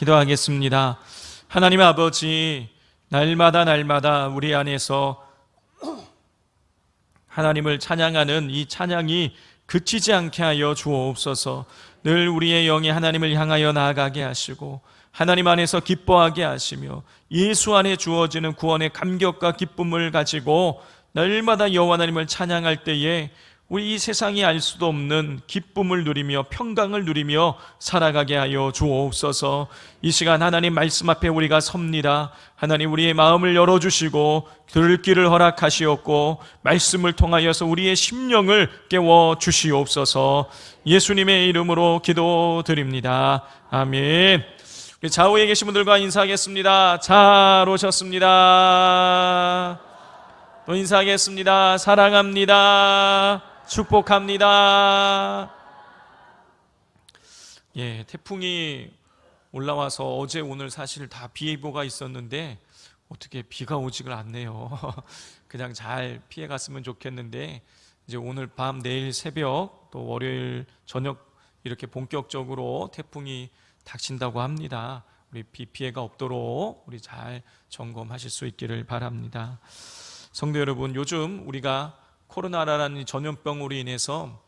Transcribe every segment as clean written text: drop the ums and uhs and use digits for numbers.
기도하겠습니다. 하나님 아버지, 날마다 우리 안에서 하나님을 찬양하는 이 찬양이 그치지 않게 하여 주옵소서. 늘 우리의 영이 하나님을 향하여 나아가게 하시고 하나님 안에서 기뻐하게 하시며 예수 안에 주어지는 구원의 감격과 기쁨을 가지고 날마다 여호와 하나님을 찬양할 때에 우리 이 세상이 알 수도 없는 기쁨을 누리며 평강을 누리며 살아가게 하여 주옵소서. 이 시간 하나님 말씀 앞에 우리가 섭니다. 하나님 우리의 마음을 열어주시고 들을 길을 허락하시옵고 말씀을 통하여서 우리의 심령을 깨워주시옵소서. 예수님의 이름으로 기도드립니다. 아멘. 좌우에 계신 분들과 인사하겠습니다. 잘 오셨습니다. 또 인사하겠습니다. 사랑합니다. 축복합니다. 예, 태풍이 올라와서 어제 오늘 사실 다 비 예보가 있었는데 어떻게 비가 오지를 않네요. 그냥 잘 피해 갔으면 좋겠는데 이제 오늘 밤 내일 새벽 또 월요일 저녁 이렇게 본격적으로 태풍이 닥친다고 합니다. 우리 비 피해가 없도록 우리 잘 점검하실 수 있기를 바랍니다. 성도 여러분, 요즘 우리가 코로나라는 전염병으로 인해서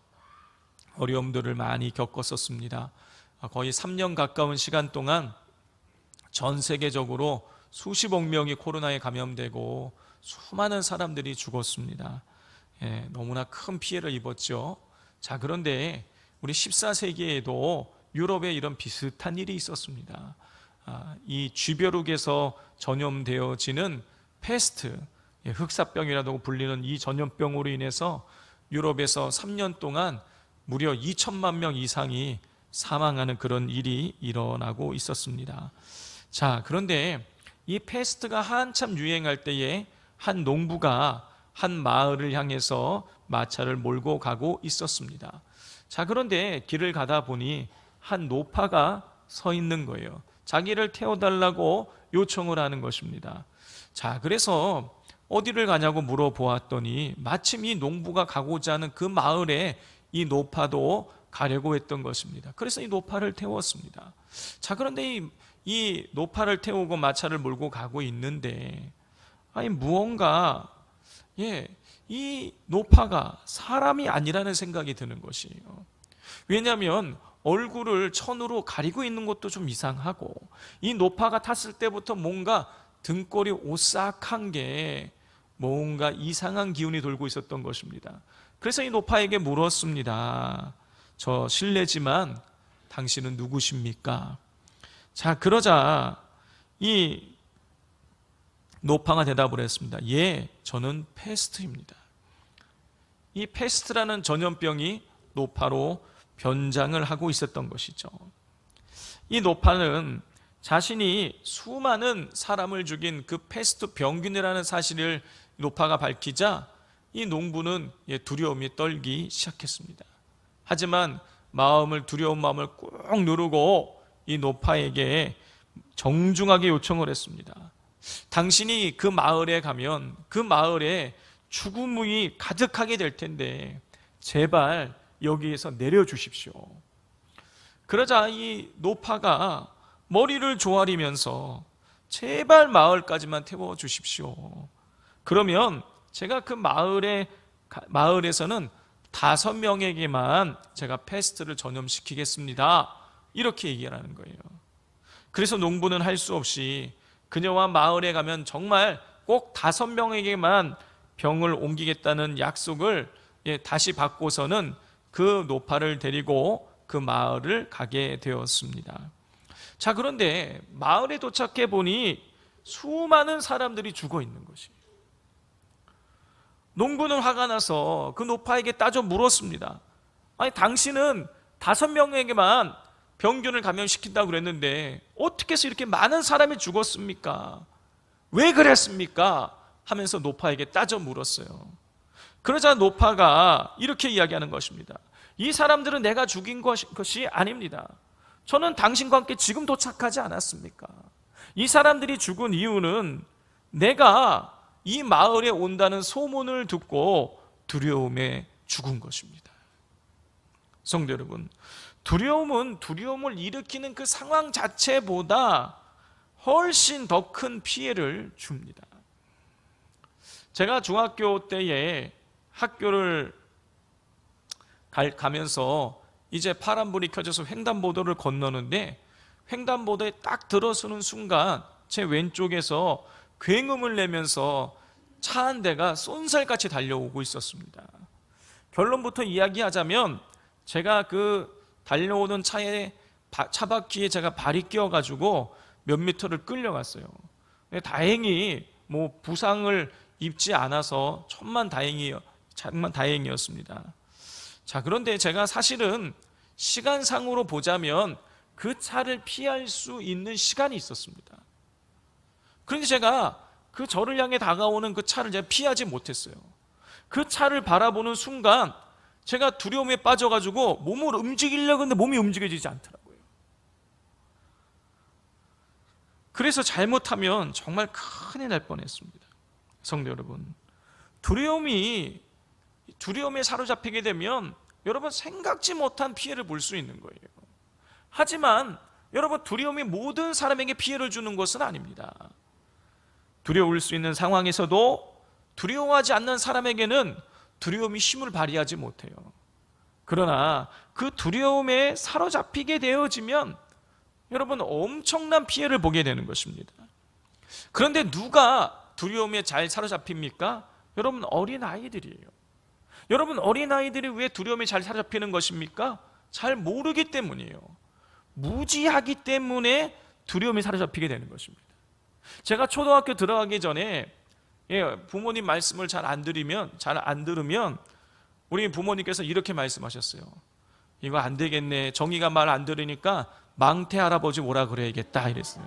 어려움들을 많이 겪었었습니다. 거의 3년 가까운 시간 동안 전 세계적으로 수십억 명이 코로나에 감염되고 수많은 사람들이 죽었습니다. 예, 너무나 큰 피해를 입었죠. 자, 그런데 우리 14세기에도 유럽에 이런 비슷한 일이 있었습니다. 이 쥐벼룩에서 전염되어지는 패스트, 흑사병이라고 불리는 이 전염병으로 인해서 유럽에서 3년 동안 무려 2천만 명 이상이 사망하는 그런 일이 일어나고 있었습니다. 자, 그런데 이 패스트가 한참 유행할 때에 한 농부가 한 마을을 향해서 마차를 몰고 가고 있었습니다. 자, 그런데 길을 가다 보니 한 노파가 서 있는 거예요. 자기를 태워달라고 요청을 하는 것입니다. 자, 그래서 어디를 가냐고 물어보았더니 마침 이 농부가 가고자 하는 그 마을에 이 노파도 가려고 했던 것입니다. 그래서 이 노파를 태웠습니다. 자, 그런데 이 노파를 태우고 마차를 몰고 가고 있는데 무언가 이 노파가 사람이 아니라는 생각이 드는 것이에요. 왜냐하면 얼굴을 천으로 가리고 있는 것도 좀 이상하고 이 노파가 탔을 때부터 뭔가 등골이 오싹한 게 뭔가 이상한 기운이 돌고 있었던 것입니다. 그래서 이 노파에게 물었습니다. 저 실례지만 당신은 누구십니까? 자, 그러자 이 노파가 대답을 했습니다. 예, 저는 패스트입니다. 이 패스트라는 전염병이 노파로 변장을 하고 있었던 것이죠. 이 노파는 자신이 수많은 사람을 죽인 그 패스트 병균이라는 사실을 노파가 밝히자 이 농부는 두려움이 떨기 시작했습니다. 하지만 두려운 마음을 꾹 누르고 이 노파에게 정중하게 요청을 했습니다. 당신이 그 마을에 가면 그 마을에 죽음이 가득하게 될 텐데 제발 여기에서 내려주십시오. 그러자 이 노파가 머리를 조아리면서 제발 마을까지만 태워주십시오. 그러면 제가 그 마을에서는 5명에게만 제가 패스트를 전염시키겠습니다. 이렇게 얘기를 하는 거예요. 그래서 농부는 할 수 없이 그녀와 마을에 가면 정말 꼭 5명에게만 병을 옮기겠다는 약속을 다시 받고서는 그 노파를 데리고 그 마을을 가게 되었습니다. 자, 그런데 마을에 도착해 보니 수많은 사람들이 죽어 있는 것이에요. 농부는 화가 나서 그 노파에게 따져 물었습니다. 아니, 당신은 5명에게만 병균을 감염시킨다고 그랬는데 어떻게 해서 이렇게 많은 사람이 죽었습니까? 왜 그랬습니까? 하면서 노파에게 따져 물었어요. 그러자 노파가 이렇게 이야기하는 것입니다. 이 사람들은 내가 죽인 것이 아닙니다. 저는 당신과 함께 지금 도착하지 않았습니까? 이 사람들이 죽은 이유는 내가 이 마을에 온다는 소문을 듣고 두려움에 죽은 것입니다. 성도 여러분, 두려움은 두려움을 일으키는 그 상황 자체보다 훨씬 더 큰 피해를 줍니다. 제가 중학교 때에 학교를 가면서 이제 파란불이 켜져서 횡단보도를 건너는데, 횡단보도에 딱 들어서는 순간 제 왼쪽에서 굉음을 내면서 차 한 대가 쏜살같이 달려오고 있었습니다. 결론부터 이야기하자면 제가 그 달려오는 차에 차바퀴에 제가 발이 끼어가지고 몇 미터를 끌려갔어요. 다행히 뭐 부상을 입지 않아서 정말 다행이었습니다. 자, 그런데 제가 사실은 시간상으로 보자면 그 차를 피할 수 있는 시간이 있었습니다. 그런데 제가 그 저를 향해 다가오는 그 차를 제가 피하지 못했어요. 그 차를 바라보는 순간 제가 두려움에 빠져가지고 몸을 움직이려고 했는데 몸이 움직여지지 않더라고요. 그래서 잘못하면 정말 큰일 날 뻔했습니다. 성도 여러분, 두려움에 사로잡히게 되면 여러분 생각지 못한 피해를 볼 수 있는 거예요. 하지만 여러분, 두려움이 모든 사람에게 피해를 주는 것은 아닙니다. 두려울 수 있는 상황에서도 두려워하지 않는 사람에게는 두려움이 힘을 발휘하지 못해요. 그러나 그 두려움에 사로잡히게 되어지면 여러분 엄청난 피해를 보게 되는 것입니다. 그런데 누가 두려움에 잘 사로잡힙니까? 여러분, 어린아이들이에요. 여러분, 어린아이들이 왜 두려움에 잘 사로잡히는 것입니까? 잘 모르기 때문이에요. 무지하기 때문에 두려움에 사로잡히게 되는 것입니다. 제가 초등학교 들어가기 전에 부모님 말씀을 잘 안 들으면 우리 부모님께서 이렇게 말씀하셨어요. 이거 안 되겠네. 정의가 말 안 들으니까 망태 할아버지 오라 그래야겠다 이랬어요.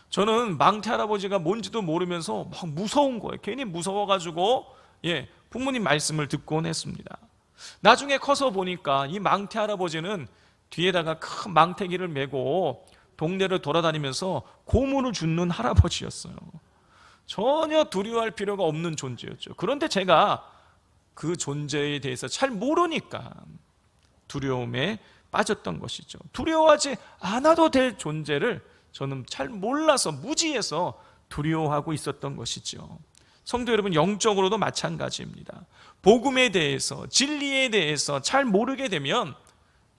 저는 망태 할아버지가 뭔지도 모르면서 막 무서운 거예요. 괜히 무서워가지고 부모님 말씀을 듣곤 했습니다. 나중에 커서 보니까 이 망태 할아버지는 뒤에다가 큰 망태기를 메고 동네를 돌아다니면서 고문을 줍는 할아버지였어요. 전혀 두려워할 필요가 없는 존재였죠. 그런데 제가 그 존재에 대해서 잘 모르니까 두려움에 빠졌던 것이죠. 두려워하지 않아도 될 존재를 저는 잘 몰라서 무지해서 두려워하고 있었던 것이죠. 성도 여러분, 영적으로도 마찬가지입니다. 복음에 대해서, 진리에 대해서 잘 모르게 되면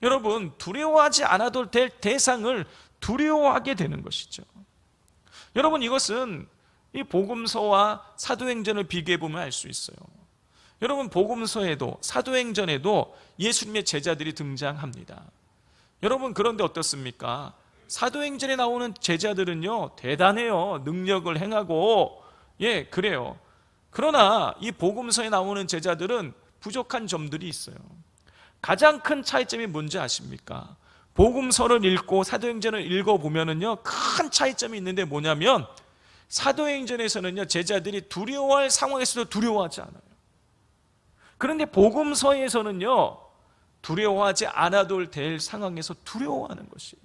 여러분 두려워하지 않아도 될 대상을 두려워하게 되는 것이죠. 여러분, 이것은 이 복음서와 사도행전을 비교해 보면 알 수 있어요. 여러분, 복음서에도 사도행전에도 예수님의 제자들이 등장합니다. 여러분, 그런데 어떻습니까? 사도행전에 나오는 제자들은요 대단해요. 능력을 행하고 그래요. 그러나 이 복음서에 나오는 제자들은 부족한 점들이 있어요. 가장 큰 차이점이 뭔지 아십니까? 복음서를 읽고 사도행전을 읽어보면은요 큰 차이점이 있는데 뭐냐면, 사도행전에서는요 제자들이 두려워할 상황에서도 두려워하지 않아요. 그런데 복음서에서는요 두려워하지 않아도 될 상황에서 두려워하는 것이에요.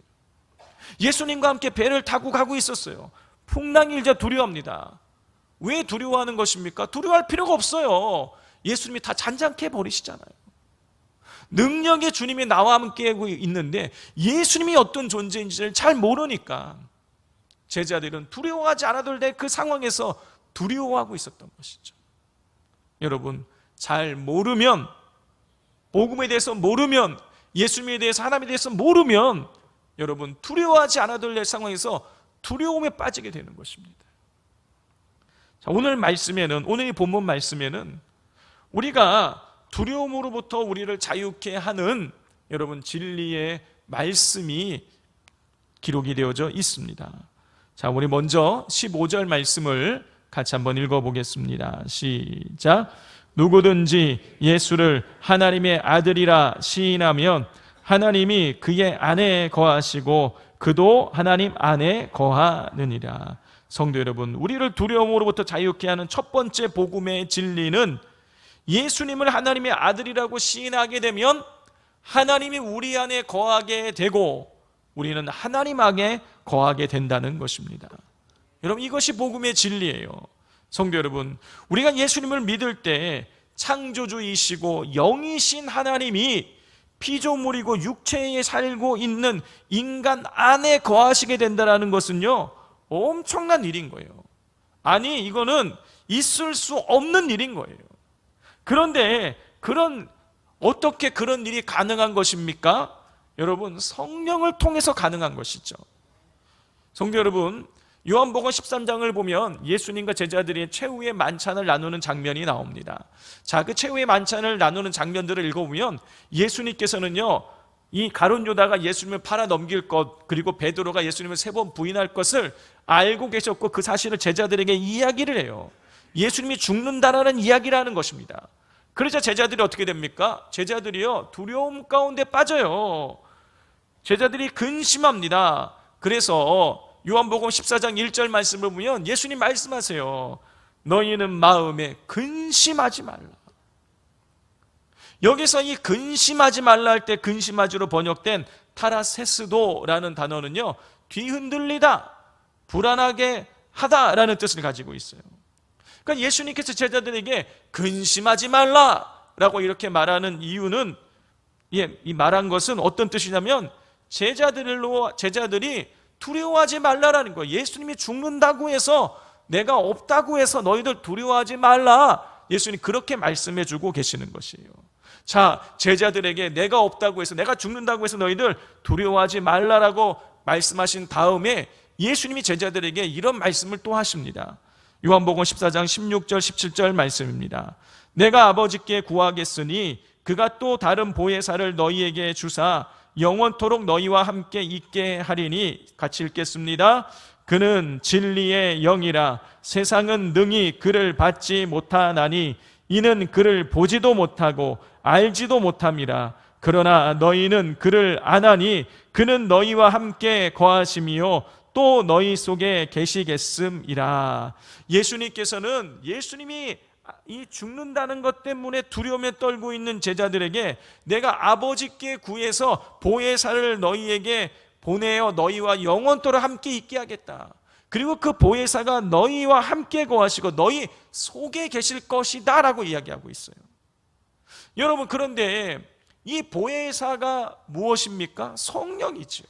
예수님과 함께 배를 타고 가고 있었어요. 풍랑이 일자 두려워합니다. 왜 두려워하는 것입니까? 두려워할 필요가 없어요. 예수님이 다 잔잔케 버리시잖아요. 능력의 주님이 나와 함께 있는데 예수님이 어떤 존재인지를 잘 모르니까 제자들은 두려워하지 않아도 될 그 상황에서 두려워하고 있었던 것이죠. 여러분, 잘 모르면, 복음에 대해서 모르면, 예수님에 대해서, 하나님에 대해서 모르면 여러분 두려워하지 않아도 될 상황에서 두려움에 빠지게 되는 것입니다. 자, 오늘 이 본문 말씀에는 우리가 두려움으로부터 우리를 자유케 하는 여러분 진리의 말씀이 기록이 되어져 있습니다. 자, 우리 먼저 15절 말씀을 같이 한번 읽어보겠습니다. 시작. 누구든지 예수를 하나님의 아들이라 시인하면 하나님이 그의 안에 거하시고 그도 하나님 안에 거하느니라. 성도 여러분, 우리를 두려움으로부터 자유케 하는 첫 번째 복음의 진리는 예수님을 하나님의 아들이라고 시인하게 되면 하나님이 우리 안에 거하게 되고 우리는 하나님 안에 거하게 된다는 것입니다. 여러분, 이것이 복음의 진리예요. 성도 여러분, 우리가 예수님을 믿을 때 창조주이시고 영이신 하나님이 피조물이고 육체에 살고 있는 인간 안에 거하시게 된다는 것은요, 엄청난 일인 거예요. 아니, 이거는 있을 수 없는 일인 거예요. 그런데 어떻게 그런 일이 가능한 것입니까? 여러분, 성령을 통해서 가능한 것이죠. 성도 여러분, 요한복음 13장을 보면 예수님과 제자들이 최후의 만찬을 나누는 장면이 나옵니다. 자, 그 최후의 만찬을 나누는 장면들을 읽어보면 예수님께서는요, 이 가룟 유다가 예수님을 팔아 넘길 것, 그리고 베드로가 예수님을 3번 부인할 것을 알고 계셨고 그 사실을 제자들에게 이야기를 해요. 예수님이 죽는다라는 이야기를 하는 것입니다. 그러자 제자들이 어떻게 됩니까? 제자들이요, 두려움 가운데 빠져요. 제자들이 근심합니다. 그래서 요한복음 14장 1절 말씀을 보면 예수님 말씀하세요. 너희는 마음에 근심하지 말라. 여기서 이 근심하지 말라 할 때 근심하지로 번역된 타라세스도라는 단어는요, 뒤흔들리다, 불안하게 하다라는 뜻을 가지고 있어요. 그러니까 예수님께서 제자들에게 근심하지 말라라고 이렇게 말하는 이유는, 이 말한 것은 어떤 뜻이냐면 제자들이 두려워하지 말라라는 거예요. 예수님이 죽는다고 해서, 내가 없다고 해서 너희들 두려워하지 말라, 예수님이 그렇게 말씀해 주고 계시는 것이에요. 자, 제자들에게 내가 없다고 해서, 내가 죽는다고 해서 너희들 두려워하지 말라라고 말씀하신 다음에 예수님이 제자들에게 이런 말씀을 또 하십니다. 요한복음 14장 16절 17절 말씀입니다. 내가 아버지께 구하겠으니 그가 또 다른 보혜사를 너희에게 주사 영원토록 너희와 함께 있게 하리니, 같이 읽겠습니다. 그는 진리의 영이라 세상은 능히 그를 받지 못하나니 이는 그를 보지도 못하고 알지도 못함이라. 그러나 너희는 그를 아나니 그는 너희와 함께 거하심이요 또 너희 속에 계시겠음이라. 예수님께서는 예수님이 이 죽는다는 것 때문에 두려움에 떨고 있는 제자들에게 내가 아버지께 구해서 보혜사를 너희에게 보내어 너희와 영원토록 함께 있게 하겠다. 그리고 그 보혜사가 너희와 함께 거하시고 너희 속에 계실 것이다 라고 이야기하고 있어요. 여러분, 그런데 이 보혜사가 무엇입니까? 성령이죠.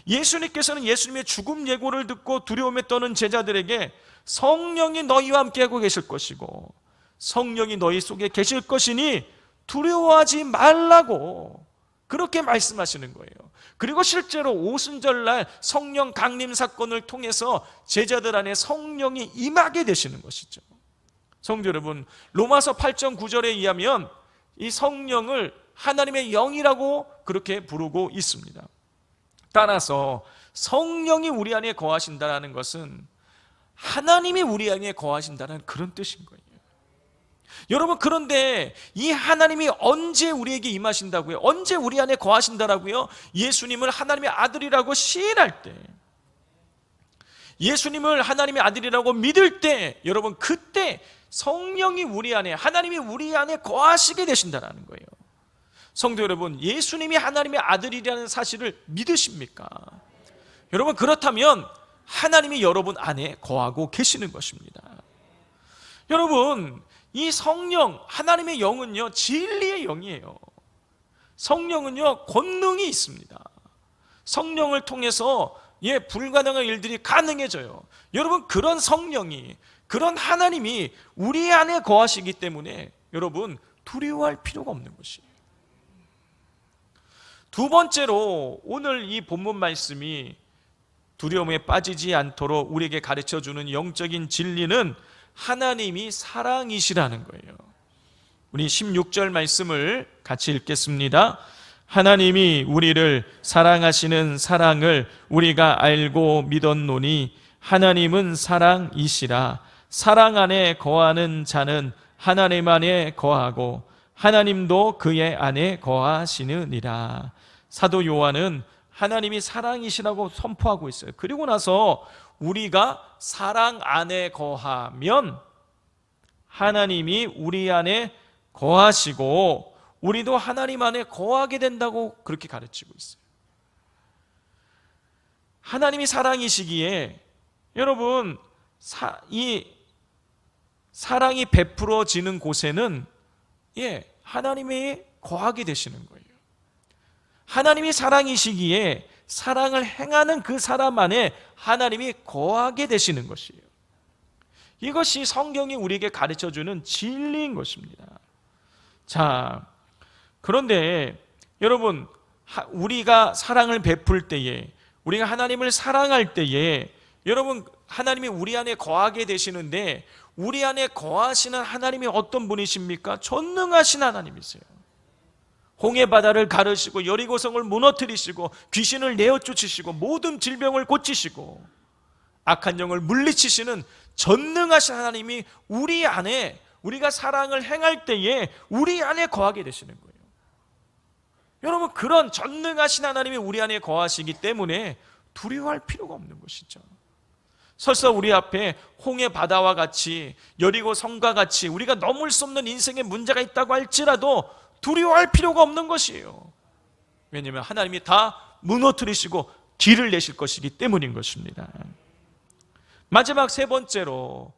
예수님께서는 예수님의 죽음 예고를 듣고 두려움에 떠는 제자들에게 성령이 너희와 함께하고 계실 것이고 성령이 너희 속에 계실 것이니 두려워하지 말라고 그렇게 말씀하시는 거예요. 그리고 실제로 오순절날 성령 강림 사건을 통해서 제자들 안에 성령이 임하게 되시는 것이죠. 성도 여러분, 로마서 8장 9절에 의하면 이 성령을 하나님의 영이라고 그렇게 부르고 있습니다. 따라서 성령이 우리 안에 거하신다는 것은 하나님이 우리 안에 거하신다는 그런 뜻인 거예요. 여러분, 그런데 이 하나님이 언제 우리에게 임하신다고요? 언제 우리 안에 거하신다라고요? 예수님을 하나님의 아들이라고 시인할 때, 예수님을 하나님의 아들이라고 믿을 때, 여러분, 그때 성령이 우리 안에, 하나님이 우리 안에 거하시게 되신다는 거예요. 성도 여러분, 예수님이 하나님의 아들이라는 사실을 믿으십니까? 여러분, 그렇다면 하나님이 여러분 안에 거하고 계시는 것입니다. 여러분, 이 성령, 하나님의 영은요, 진리의 영이에요. 성령은요, 권능이 있습니다. 성령을 통해서 불가능한 일들이 가능해져요. 여러분, 그런 성령이, 그런 하나님이 우리 안에 거하시기 때문에 여러분, 두려워할 필요가 없는 것이에요. 두 번째로, 오늘 이 본문 말씀이 두려움에 빠지지 않도록 우리에게 가르쳐주는 영적인 진리는 하나님이 사랑이시라는 거예요. 우리 16절 말씀을 같이 읽겠습니다. 하나님이 우리를 사랑하시는 사랑을 우리가 알고 믿었노니 하나님은 사랑이시라. 사랑 안에 거하는 자는 하나님 안에 거하고 하나님도 그의 안에 거하시느니라. 사도 요한은 하나님이 사랑이시라고 선포하고 있어요. 그리고 나서 우리가 사랑 안에 거하면 하나님이 우리 안에 거하시고 우리도 하나님 안에 거하게 된다고 그렇게 가르치고 있어요. 하나님이 사랑이시기에 여러분, 이 사랑이 베풀어지는 곳에는 하나님이 거하게 되시는 거예요. 하나님이 사랑이시기에 사랑을 행하는 그 사람 안에 하나님이 거하게 되시는 것이에요. 이것이 성경이 우리에게 가르쳐주는 진리인 것입니다. 자, 그런데 여러분, 우리가 사랑을 베풀 때에, 우리가 하나님을 사랑할 때에, 여러분, 하나님이 우리 안에 거하게 되시는데, 우리 안에 거하시는 하나님이 어떤 분이십니까? 전능하신 하나님이세요. 홍해 바다를 가르시고 여리고성을 무너뜨리시고 귀신을 내어 쫓으시고 모든 질병을 고치시고 악한 영을 물리치시는 전능하신 하나님이 우리 안에, 우리가 사랑을 행할 때에 우리 안에 거하게 되시는 거예요. 여러분, 그런 전능하신 하나님이 우리 안에 거하시기 때문에 두려워할 필요가 없는 것이죠. 설사 우리 앞에 홍해 바다와 같이, 여리고 성과 같이 우리가 넘을 수 없는 인생의 문제가 있다고 할지라도 두려워할 필요가 없는 것이에요. 왜냐하면 하나님이 다 무너뜨리시고 길을 내실 것이기 때문인 것입니다. 마지막 세 번째로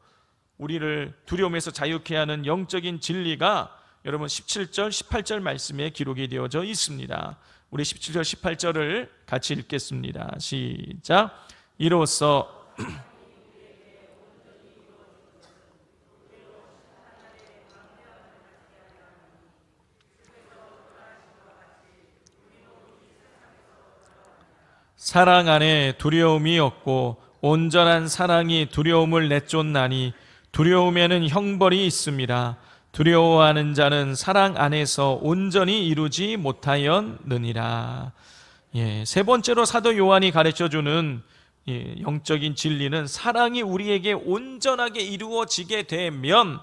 우리를 두려움에서 자유케 하는 영적인 진리가 여러분 17절, 18절 말씀에 기록이 되어져 있습니다. 우리 17절, 18절을 같이 읽겠습니다. 시작. 이로써 사랑 안에 두려움이 없고 온전한 사랑이 두려움을 내쫓나니 두려움에는 형벌이 있습니다. 두려워하는 자는 사랑 안에서 온전히 이루지 못하였느니라. 세 번째로 사도 요한이 가르쳐주는 영적인 진리는 사랑이 우리에게 온전하게 이루어지게 되면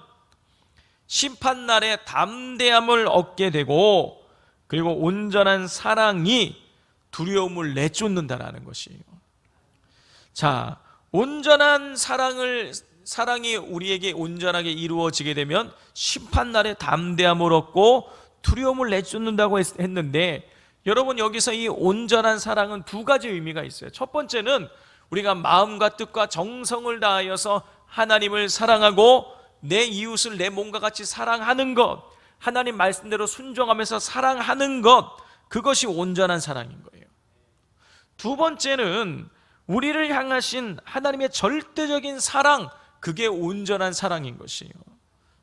심판날에 담대함을 얻게 되고, 그리고 온전한 사랑이 두려움을 내쫓는다라는 것이에요. 자, 온전한 사랑이 우리에게 온전하게 이루어지게 되면 심판날에 담대함을 얻고 두려움을 내쫓는다고 했는데, 여러분, 여기서 이 온전한 사랑은 두 가지 의미가 있어요. 첫 번째는 우리가 마음과 뜻과 정성을 다하여서 하나님을 사랑하고 내 이웃을 내 몸과 같이 사랑하는 것, 하나님 말씀대로 순종하면서 사랑하는 것, 그것이 온전한 사랑인 거예요. 두 번째는 우리를 향하신 하나님의 절대적인 사랑, 그게 온전한 사랑인 것이에요.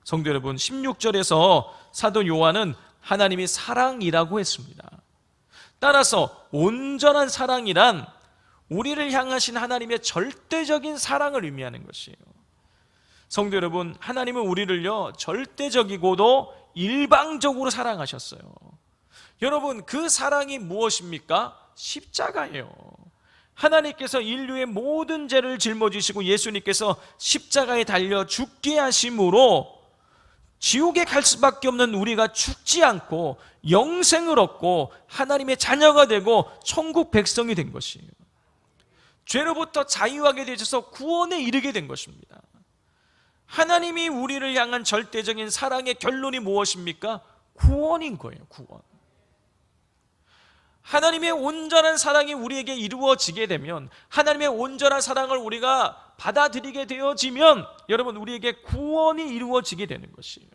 성도 여러분, 16절에서 사도 요한은 하나님이 사랑이라고 했습니다. 따라서 온전한 사랑이란 우리를 향하신 하나님의 절대적인 사랑을 의미하는 것이에요. 성도 여러분, 하나님은 우리를요 절대적이고도 일방적으로 사랑하셨어요. 여러분, 그 사랑이 무엇입니까? 십자가예요. 하나님께서 인류의 모든 죄를 짊어지시고 예수님께서 십자가에 달려 죽게 하심으로 지옥에 갈 수밖에 없는 우리가 죽지 않고 영생을 얻고 하나님의 자녀가 되고 천국 백성이 된 것이에요. 죄로부터 자유하게 되셔서 구원에 이르게 된 것입니다. 하나님이 우리를 향한 절대적인 사랑의 결론이 무엇입니까? 구원인 거예요. 구원. 하나님의 온전한 사랑이 우리에게 이루어지게 되면, 하나님의 온전한 사랑을 우리가 받아들이게 되어지면, 여러분, 우리에게 구원이 이루어지게 되는 것이에요.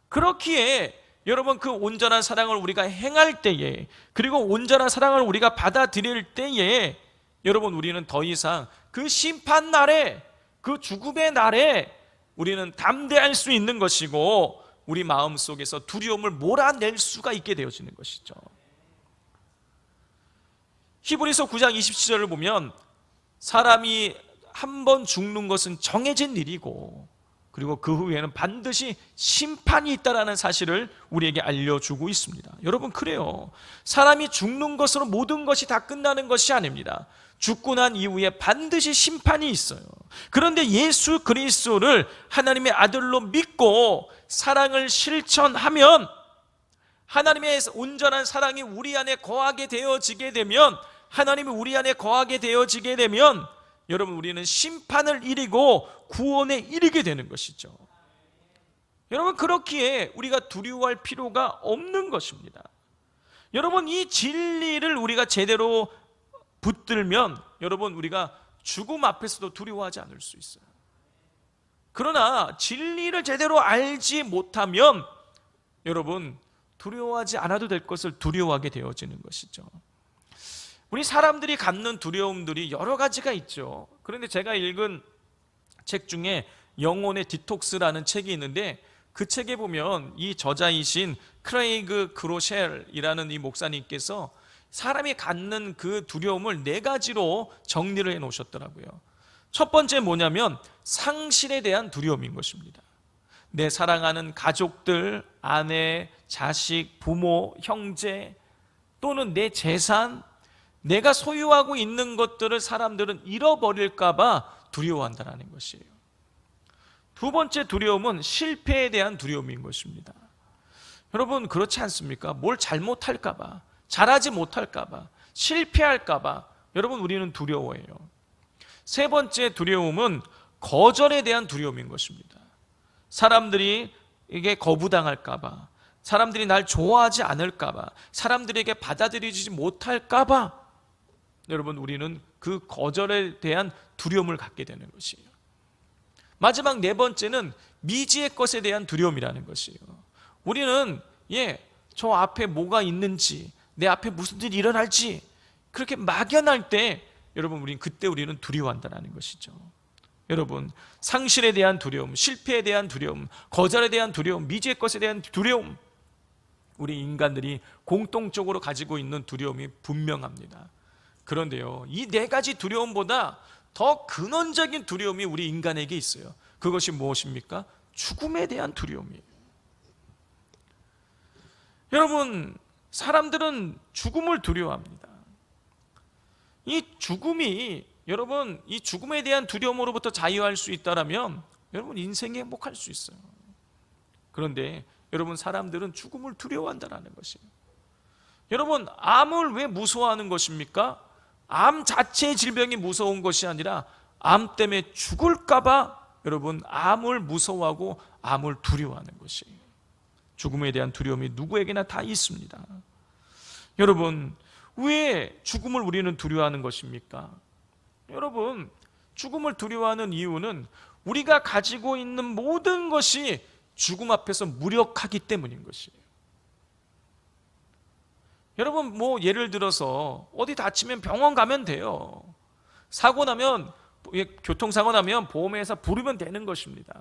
그렇기에 여러분, 그 온전한 사랑을 우리가 행할 때에, 그리고 온전한 사랑을 우리가 받아들일 때에, 여러분, 우리는 더 이상 그 심판날에, 그 죽음의 날에 우리는 담대할 수 있는 것이고, 우리 마음속에서 두려움을 몰아낼 수가 있게 되어지는 것이죠. 히브리서 9장 27절을 보면 사람이 한 번 죽는 것은 정해진 일이고, 그리고 그 후에는 반드시 심판이 있다는 사실을 우리에게 알려주고 있습니다. 여러분, 그래요. 사람이 죽는 것으로 모든 것이 다 끝나는 것이 아닙니다. 죽고 난 이후에 반드시 심판이 있어요. 그런데 예수 그리스도를 하나님의 아들로 믿고 사랑을 실천하면, 하나님의 온전한 사랑이 우리 안에 거하게 되어지게 되면, 하나님이 우리 안에 거하게 되어지게 되면, 여러분, 우리는 심판을 이기고 구원에 이르게 되는 것이죠. 여러분, 그렇기에 우리가 두려워할 필요가 없는 것입니다. 여러분, 이 진리를 우리가 제대로 붙들면, 여러분, 우리가 죽음 앞에서도 두려워하지 않을 수 있어요. 그러나 진리를 제대로 알지 못하면 여러분, 두려워하지 않아도 될 것을 두려워하게 되어지는 것이죠. 우리 사람들이 갖는 두려움들이 여러 가지가 있죠. 그런데 제가 읽은 책 중에 영혼의 디톡스라는 책이 있는데, 그 책에 보면 이 저자이신 크레이그 그로셸이라는 이 목사님께서 사람이 갖는 그 두려움을 4가지로 정리를 해 놓으셨더라고요. 첫 번째 뭐냐면 상실에 대한 두려움인 것입니다. 내 사랑하는 가족들, 아내, 자식, 부모, 형제, 또는 내 재산, 내가 소유하고 있는 것들을 사람들은 잃어버릴까 봐 두려워한다는 것이에요. 두 번째 두려움은 실패에 대한 두려움인 것입니다. 여러분, 그렇지 않습니까? 뭘 잘못할까 봐, 잘하지 못할까 봐, 실패할까 봐 여러분, 우리는 두려워해요. 세 번째 두려움은 거절에 대한 두려움인 것입니다. 사람들이 이게 거부당할까 봐, 사람들이 날 좋아하지 않을까 봐, 사람들에게 받아들여지지 못할까 봐 여러분, 우리는 그 거절에 대한 두려움을 갖게 되는 것이에요. 마지막 4번째는 미지의 것에 대한 두려움이라는 것이에요. 우리는 저 앞에 뭐가 있는지, 내 앞에 무슨 일이 일어날지 그렇게 막연할 때 여러분, 그때 우리는 두려워한다는 것이죠. 여러분, 상실에 대한 두려움, 실패에 대한 두려움, 거절에 대한 두려움, 미지의 것에 대한 두려움, 우리 인간들이 공통적으로 가지고 있는 두려움이 분명합니다. 그런데요, 이 4가지 두려움보다 더 근원적인 두려움이 우리 인간에게 있어요. 그것이 무엇입니까? 죽음에 대한 두려움이에요. 여러분, 사람들은 죽음을 두려워합니다. 이 죽음이, 여러분, 이 죽음에 대한 두려움으로부터 자유할 수 있다면 여러분, 인생이 행복할 수 있어요. 그런데 여러분, 사람들은 죽음을 두려워한다는 것이에요. 여러분, 암을 왜 무서워하는 것입니까? 암 자체의 질병이 무서운 것이 아니라 암 때문에 죽을까 봐 여러분, 암을 무서워하고 암을 두려워하는 것이에요. 죽음에 대한 두려움이 누구에게나 다 있습니다. 여러분, 왜 죽음을 우리는 두려워하는 것입니까? 여러분, 죽음을 두려워하는 이유는 우리가 가지고 있는 모든 것이 죽음 앞에서 무력하기 때문인 것이에요. 여러분, 예를 들어서 어디 다치면 병원 가면 돼요. 사고 나면, 교통사고 나면 보험회사 부르면 되는 것입니다.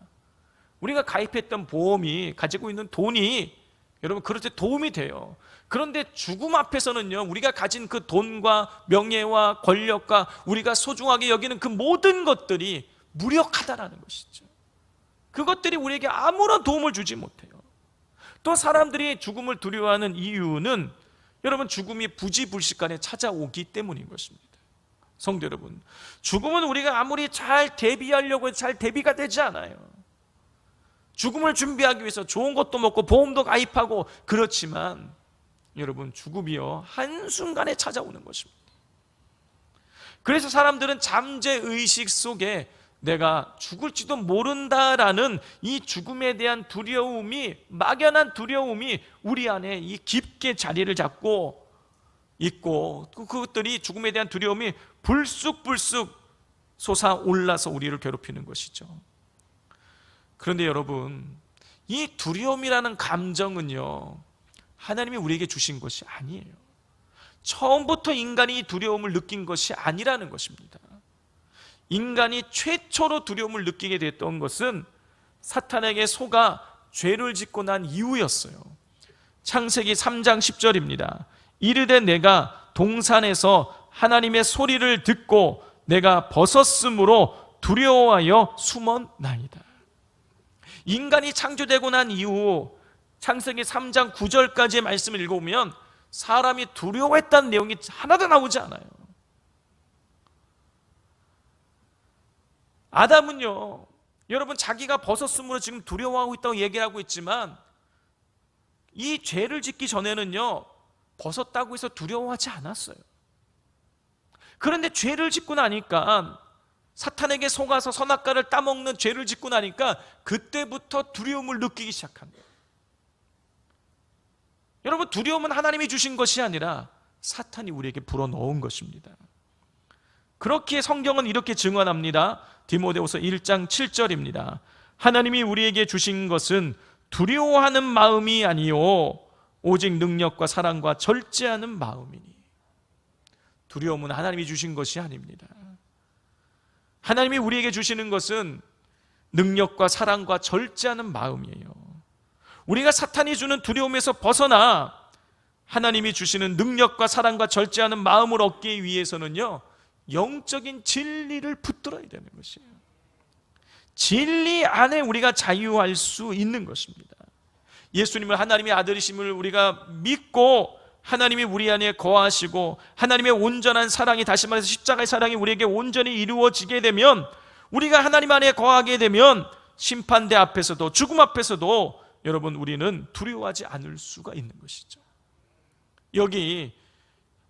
우리가 가입했던 보험이 가지고 있는 돈이 여러분, 그럴 때 도움이 돼요. 그런데 죽음 앞에서는요, 우리가 가진 그 돈과 명예와 권력과 우리가 소중하게 여기는 그 모든 것들이 무력하다라는 것이죠. 그것들이 우리에게 아무런 도움을 주지 못해요. 또 사람들이 죽음을 두려워하는 이유는 여러분, 죽음이 부지불식간에 찾아오기 때문인 것입니다. 성도 여러분, 죽음은 우리가 아무리 잘 대비하려고 해도 잘 대비가 되지 않아요. 죽음을 준비하기 위해서 좋은 것도 먹고 보험도 가입하고 그렇지만 여러분, 죽음이요, 한순간에 찾아오는 것입니다. 그래서 사람들은 잠재의식 속에 내가 죽을지도 모른다라는 이 죽음에 대한 두려움이, 막연한 두려움이 우리 안에 이 깊게 자리를 잡고 있고, 그것들이, 죽음에 대한 두려움이 불쑥불쑥 솟아올라서 우리를 괴롭히는 것이죠. 그런데 여러분, 이 두려움이라는 감정은요, 하나님이 우리에게 주신 것이 아니에요. 처음부터 인간이 이 두려움을 느낀 것이 아니라는 것입니다. 인간이 최초로 두려움을 느끼게 됐던 것은 사탄에게 속아 죄를 짓고 난 이후였어요. 창세기 3장 10절입니다. 이르되 내가 동산에서 하나님의 소리를 듣고 내가 벗었으므로 두려워하여 숨었나이다. 인간이 창조되고 난 이후 창세기 3장 9절까지의 말씀을 읽어보면 사람이 두려워했다는 내용이 하나도 나오지 않아요. 아담은요, 여러분, 자기가 벗었으므로 지금 두려워하고 있다고 얘기를 하고 있지만 이 죄를 짓기 전에는요, 벗었다고 해서 두려워하지 않았어요. 그런데 죄를 짓고 나니까, 사탄에게 속아서 선악과를 따먹는 죄를 짓고 나니까 그때부터 두려움을 느끼기 시작한 거예요. 여러분, 두려움은 하나님이 주신 것이 아니라 사탄이 우리에게 불어넣은 것입니다. 그렇기에 성경은 이렇게 증언합니다. 디모데후서 1장 7절입니다. 하나님이 우리에게 주신 것은 두려워하는 마음이 아니요 오직 능력과 사랑과 절제하는 마음이니. 두려움은 하나님이 주신 것이 아닙니다. 하나님이 우리에게 주시는 것은 능력과 사랑과 절제하는 마음이에요. 우리가 사탄이 주는 두려움에서 벗어나 하나님이 주시는 능력과 사랑과 절제하는 마음을 얻기 위해서는요, 영적인 진리를 붙들어야 되는 것이에요. 진리 안에 우리가 자유할 수 있는 것입니다. 예수님을 하나님의 아들이심을 우리가 믿고 하나님이 우리 안에 거하시고 하나님의 온전한 사랑이, 다시 말해서 십자가의 사랑이 우리에게 온전히 이루어지게 되면, 우리가 하나님 안에 거하게 되면 심판대 앞에서도 죽음 앞에서도 여러분 우리는 두려워하지 않을 수가 있는 것이죠. 여기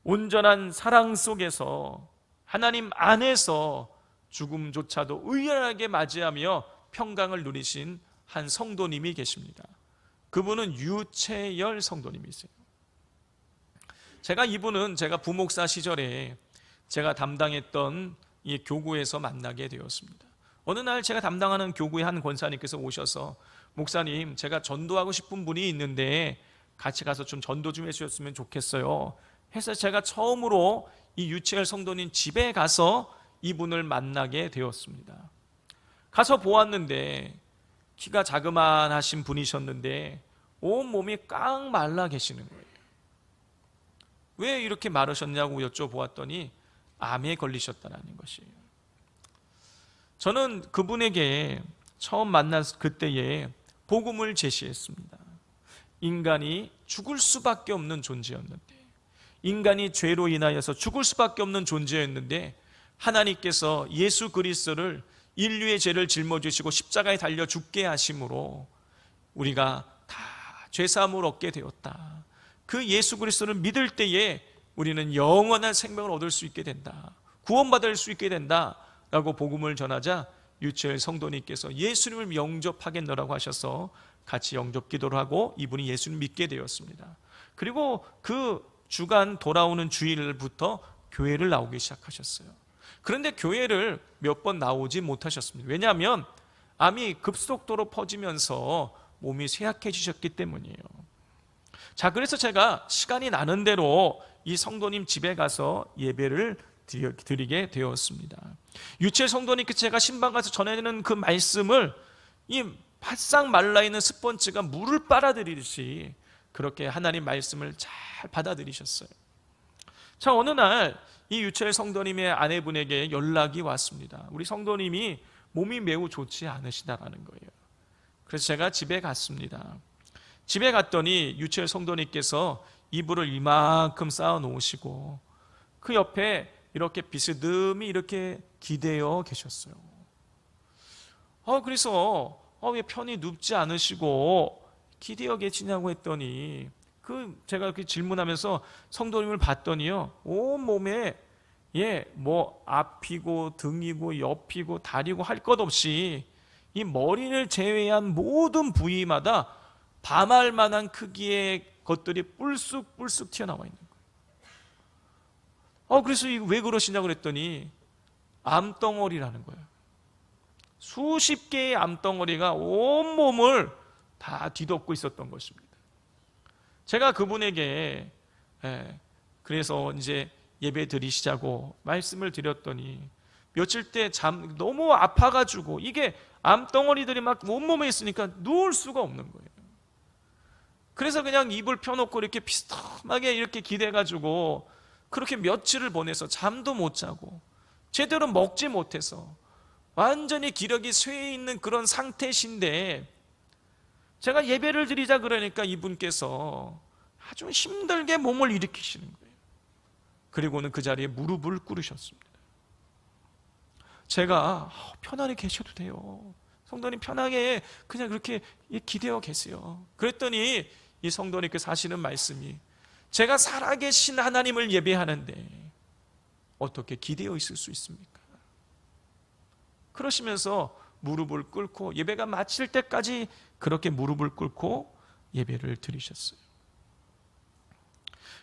온전한 사랑 속에서 하나님 안에서 죽음조차도 의연하게 맞이하며 평강을 누리신 한 성도님이 계십니다. 그분은 유채열 성도님이세요. 이분은 제가 부목사 시절에 제가 담당했던 이 교구에서 만나게 되었습니다. 어느 날 제가 담당하는 교구의 한 권사님께서 오셔서, 목사님, 제가 전도하고 싶은 분이 있는데 같이 가서 좀 전도 좀 해주셨으면 좋겠어요 해서 제가 처음으로 이 유채열 성도님 집에 가서 이분을 만나게 되었습니다. 가서 보았는데 키가 자그만하신 분이셨는데 온몸이 깡 말라 계시는 거예요. 왜 이렇게 마르셨냐고 여쭤보았더니 암에 걸리셨다는 것이에요. 저는 그분에게 처음 만난 그때에 복음을 제시했습니다. 인간이 죽을 수밖에 없는 존재였는데, 인간이 죄로 인하여서 죽을 수밖에 없는 존재였는데 하나님께서 예수 그리스도를 인류의 죄를 짊어지시고 십자가에 달려 죽게 하심으로 우리가 다 죄사함을 얻게 되었다. 그 예수 그리스도를 믿을 때에 우리는 영원한 생명을 얻을 수 있게 된다, 구원받을 수 있게 된다 라고 복음을 전하자 유채열 성도님께서 예수님을 영접하겠노라고 하셔서 같이 영접 기도를 하고 이분이 예수님 믿게 되었습니다. 그리고 그 주간 돌아오는 주일부터 교회를 나오기 시작하셨어요. 그런데 교회를 몇 번 나오지 못하셨습니다. 왜냐하면 암이 급속도로 퍼지면서 몸이 쇠약해지셨기 때문이에요. 자, 그래서 제가 시간이 나는 대로 이 성도님 집에 가서 예배를 드리게 되었습니다. 유채 성도님께 제가 신방 가서 전해지는 그 말씀을 이 바싹 말라있는 스펀지가 물을 빨아들이듯이 그렇게 하나님 말씀을 잘 받아들이셨어요. 자, 어느 날 이 유채 성도님의 아내분에게 연락이 왔습니다. 우리 성도님이 몸이 매우 좋지 않으시다라는 거예요. 그래서 제가 집에 갔습니다. 집에 갔더니 유채 성도님께서 이불을 이만큼 쌓아 놓으시고 그 옆에 이렇게 비스듬히 이렇게 기대어 계셨어요. 그래서 왜 편히 눕지 않으시고 기대어 계시냐고 했더니 제가 이렇게 질문하면서 성도님을 봤더니요, 온 몸에 뭐 앞이고 등이고 옆이고 다리고 할 것 없이 이 머리를 제외한 모든 부위마다 밤알 만한 크기의 것들이 뿔쑥뿔쑥 튀어나와 있는 거예요. 그래서 이거 왜 그러시냐고 그랬더니 암덩어리라는 거예요. 수십 개의 암덩어리가 온몸을 다 뒤덮고 있었던 것입니다. 제가 그분에게 그래서 이제 예배 드리시자고 말씀을 드렸더니 며칠 때 너무 아파가지고 이게 암덩어리들이 막 온몸에 있으니까 누울 수가 없는 거예요. 그래서 그냥 이불 펴놓고 이렇게 비스듬하게 이렇게 기대가지고 그렇게 며칠을 보내서 잠도 못 자고 제대로 먹지 못해서 완전히 기력이 쇠해 있는 그런 상태신데 제가 예배를 드리자 그러니까 이분께서 아주 힘들게 몸을 일으키시는 거예요. 그리고는 그 자리에 무릎을 꿇으셨습니다. 제가 편안히 계셔도 돼요. 성도님 편하게 그냥 그렇게 기대어 계세요. 그랬더니 이 성도님께서 하시는 말씀이, 제가 살아계신 하나님을 예배하는데 어떻게 기대어 있을 수 있습니까? 그러시면서 무릎을 꿇고 예배가 마칠 때까지 그렇게 무릎을 꿇고 예배를 드리셨어요.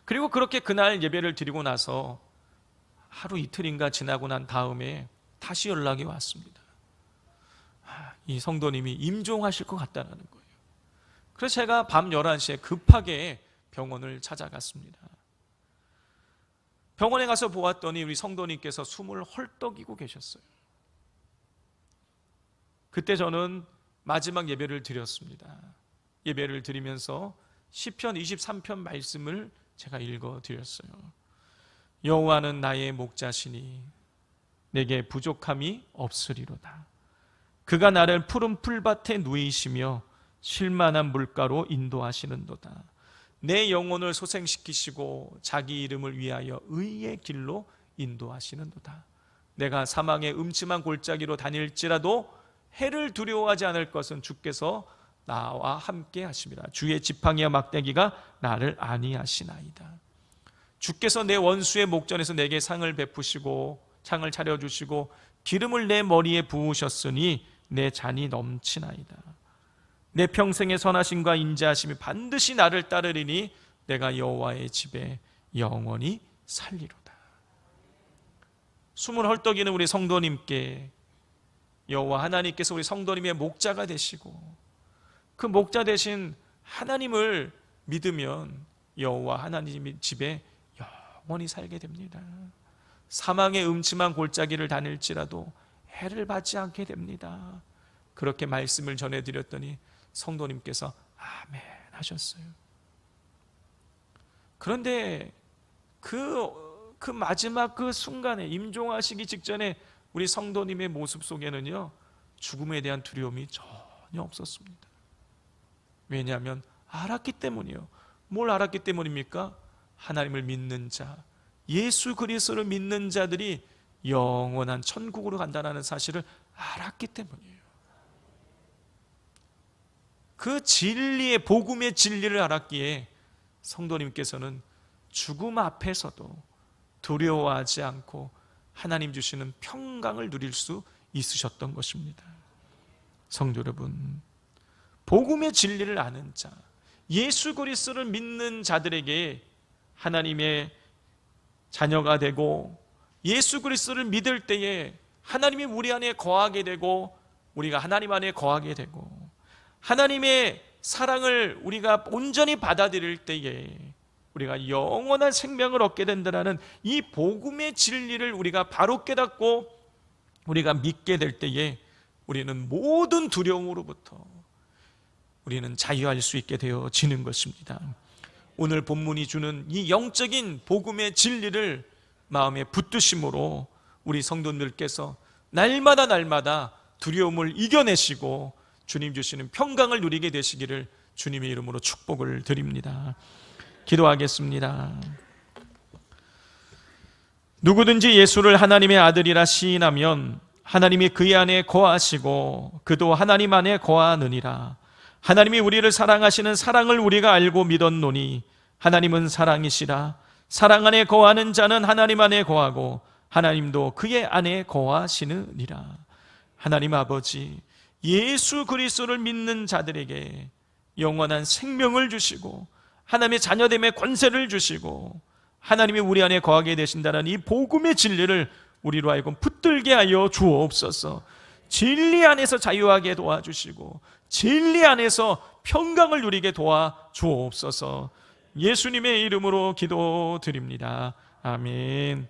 그리고 그렇게 그날 예배를 드리고 나서 하루 이틀인가 지나고 난 다음에 다시 연락이 왔습니다. 이 성도님이 임종하실 것 같다는 거예요. 그래서 제가 밤 11시에 급하게 병원을 찾아갔습니다. 병원에 가서 보았더니 우리 성도님께서 숨을 헐떡이고 계셨어요. 그때 저는 마지막 예배를 드렸습니다. 예배를 드리면서 시편 23편 말씀을 제가 읽어 드렸어요. 여호와는 나의 목자시니 내게 부족함이 없으리로다. 그가 나를 푸른 풀밭에 누이시며 쉴만한 물가로 인도하시는도다. 내 영혼을 소생시키시고 자기 이름을 위하여 의의 길로 인도하시는도다. 내가 사망의 음침한 골짜기로 다닐지라도 해를 두려워하지 않을 것은 주께서 나와 함께 하심이라. 주의 지팡이와 막대기가 나를 안위하시나이다. 주께서 내 원수의 목전에서 내게 상을 베푸시고 창을 차려주시고 기름을 내 머리에 부으셨으니 내 잔이 넘치나이다. 내 평생의 선하심과 인자하심이 반드시 나를 따르리니 내가 여호와의 집에 영원히 살리로다. 숨을 헐떡이는 우리 성도님께 여호와 하나님께서 우리 성도님의 목자가 되시고 그 목자 되신 하나님을 믿으면 여호와 하나님의 집에 영원히 살게 됩니다. 사망의 음침한 골짜기를 다닐지라도 해를 받지 않게 됩니다. 그렇게 말씀을 전해드렸더니 성도님께서 아멘 하셨어요. 그런데 그 마지막 그 순간에 임종하시기 직전에 우리 성도님의 모습 속에는요, 죽음에 대한 두려움이 전혀 없었습니다. 왜냐하면 알았기 때문이요. 뭘 알았기 때문입니까? 하나님을 믿는 자, 예수 그리스도를 믿는 자들이 영원한 천국으로 간다는 사실을 알았기 때문이에요. 그 진리의 복음의 진리를 알았기에 성도님께서는 죽음 앞에서도 두려워하지 않고 하나님 주시는 평강을 누릴 수 있으셨던 것입니다. 성도 여러분, 복음의 진리를 아는 자, 예수 그리스도를 믿는 자들에게 하나님의 자녀가 되고 예수 그리스도를 믿을 때에 하나님이 우리 안에 거하게 되고 우리가 하나님 안에 거하게 되고 하나님의 사랑을 우리가 온전히 받아들일 때에 우리가 영원한 생명을 얻게 된다는 이 복음의 진리를 우리가 바로 깨닫고 우리가 믿게 될 때에 우리는 모든 두려움으로부터 우리는 자유할 수 있게 되어지는 것입니다. 오늘 본문이 주는 이 영적인 복음의 진리를 마음에 붙드심으로 우리 성도님들께서 날마다 두려움을 이겨내시고 주님 주시는 평강을 누리게 되시기를 주님의 이름으로 축복을 드립니다. 기도하겠습니다. 누구든지 예수를 하나님의 아들이라 시인하면 하나님이 그의 안에 거하시고 그도 하나님 안에 거하느니라. 하나님이 우리를 사랑하시는 사랑을 우리가 알고 믿었노니 하나님은 사랑이시라. 사랑 안에 거하는 자는 하나님 안에 거하고 하나님도 그의 안에 거하시느니라. 하나님 아버지, 예수 그리스도를 믿는 자들에게 영원한 생명을 주시고 하나님의 자녀됨의 권세를 주시고 하나님이 우리 안에 거하게 되신다는 이 복음의 진리를 우리로 하여금 붙들게 하여 주옵소서. 진리 안에서 자유하게 도와주시고 진리 안에서 평강을 누리게 도와주옵소서. 예수님의 이름으로 기도드립니다. 아멘.